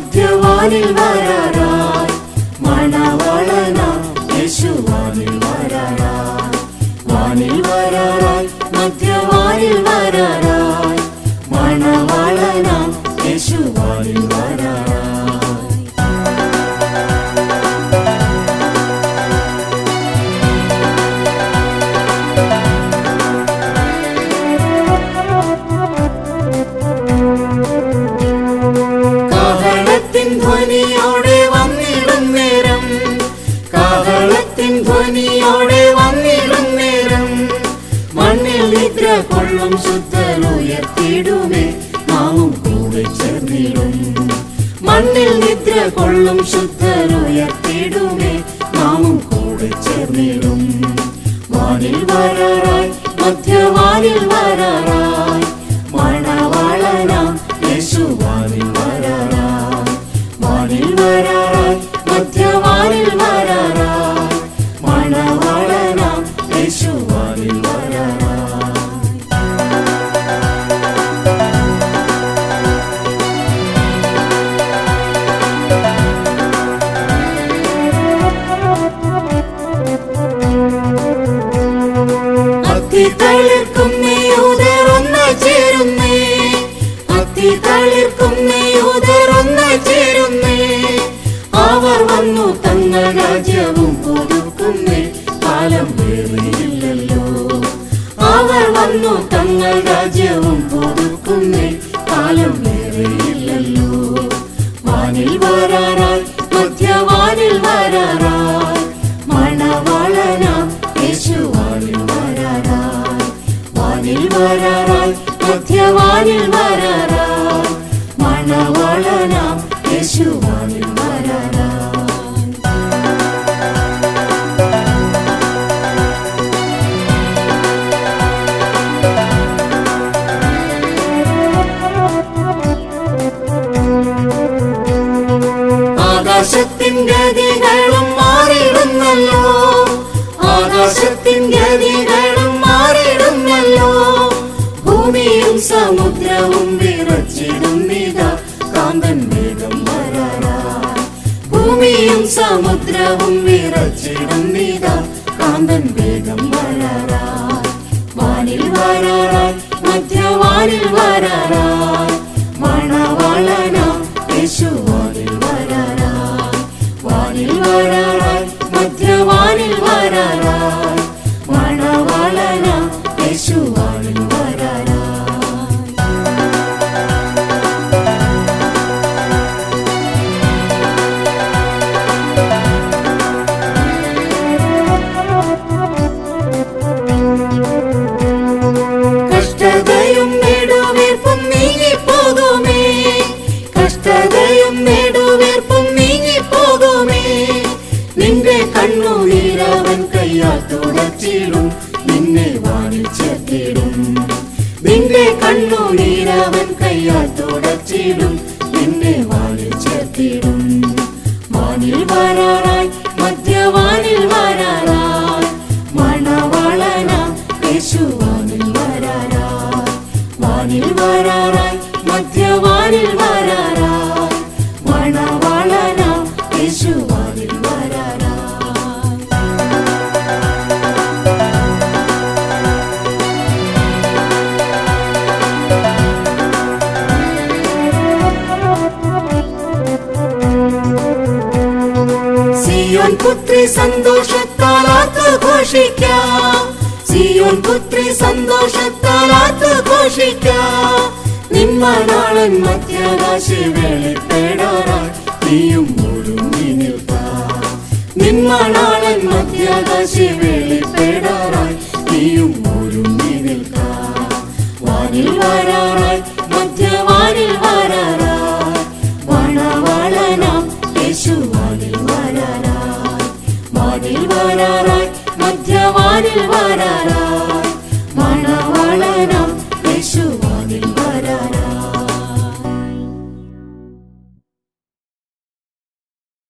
മധ്യവാനിൽ വരാറായി മണവാളനാം യേശു വാനിൽ വരാറായി വാനിൽ വരാറായി മധ്യവാനിൽ വരാറായി മണവാളനാം യേശു വാനിൽ വരാറായി ധ്വനിയോടെ വന്നിടും നേരം കാഹളത്തിൻ ധ്വനിയോടെ വന്നിടും നേരം മണ്ണിൽ നിദ്ര കൊള്ളും ശുദ്ധരുയർത്തിടുമേ നാവും കൂടെ ചേർന്നിടും മണ്ണിൽ നിദ്ര കൊള്ളും ശുദ്ധരുയർത്തിടുമേ നാവും കൂടെ ചേർന്നിടും വാനിൽ വരാറായി മധ്യവാനിൽ വരാറായി മണവാളനാം യേശു വാനിൽ വരാറായി വാനിൽ വരാറായി മധ്യവാനിൽ വരാറായി മണവാളനാം യേശു വാനിൽ വരാറായി അത്തിത്തളിർക്കും നെയ്യുതിർന്ന് ചേരുന്നേ അത്തിത്തളിർക്കും നെയ്യുതിർന്ന് ചേരുന്നേ അവർ വന്നു തങ്ങൾ രാജ്യവും പുതുക്കുന്നേ കാലം വേറിയില്ലല്ലോ അവർ വന്നു തങ്ങൾ രാജ്യവും പുതുക്കുന്നേ കാലം വേറിയില്ലല്ലോ വാനിൽ വരാറായി മധ്യവാനിൽ വരാറായി മണവാളനാം യേശു വാനിൽ വരാറായി വാനിൽ വരാറായി മധ്യവാനിൽ വരാറായി മണവാളനാം യേശു വാനിൽ വരാറായി ആകാശത്തിൻ ഗതികളും മാറിയിടുന്നല്ലോ ആകാശത്തിൻ ഗതികളും മാറിയിടുന്നല്ലോ ഭൂമിയും സമുദ്രവും വിറച്ചിടുന്നിതാ കാന്തൻ വേഗം വരാറായി ഭൂമിയും സമുദ്രവും വിറച്ചിടുന്നിതാ കാന്തൻ വേഗം വരാറായി വാനിൽ വരാറായി മധ്യവാനിൽ വരാറായി മണവാളനാം യേശു വാനിൽ വരാറായി വാനിൽ വരാറായി മധ്യവാനിൽ വരാറായി മണവാളനാം യേശു വാനിൽ വരാറായി കഷ്ടതയും നെടുവീർപ്പും നീങ്ങിപ്പോകുമേ കഷ്ടതയും നെടുവീർപ്പും നീങ്ങിപ്പോകുമേ നിന്റെ കണ്ണുനീരവൻ കയ്യാൽ തുടച്ചിടും നിന്നെ വാനിൽ ചേർത്തിടും നിന്റെ കണ്ണുനീരവൻ കയ്യാൽ തുടച്ചിടും നിന്നെ വാനിൽ ചേർത്തിടും വാനിൽ വരാറായി മധ്യവാനിൽ വരാറായി മണവാളനാം യേശു വാനിൽ വരാറായി വാനിൽ വരാറായി മധ്യവാനിൽ വരാറായി മണവാളനാം യേശു വാനിൽ വരാറായി സിയോൻ പുത്രി സന്തോഷത്താൽ ആർത്തുഘോഷിക്കാം സിയോൻ പുത്രി സന്തോഷത്താൽ ആർത്തുഘോഷിക്കാം നിന്മണാളൻ മധ്യാകാശി വെളിപ്പെടാറായി നീയും ഒരുങ്ങി നിൽക്കാം നിന്മണാളൻ മധ്യാകാശി വെളിപ്പെടാറായി നീയും ഒരുങ്ങി നിൽക്കാം വാനിൽ വരാറായി മധ്യവാനിൽ വരാറായി മണവാളനാം യേശു വാനിൽ വരാറായി വാനിൽ വരാറായി മധ്യവാനിൽ വരാറായി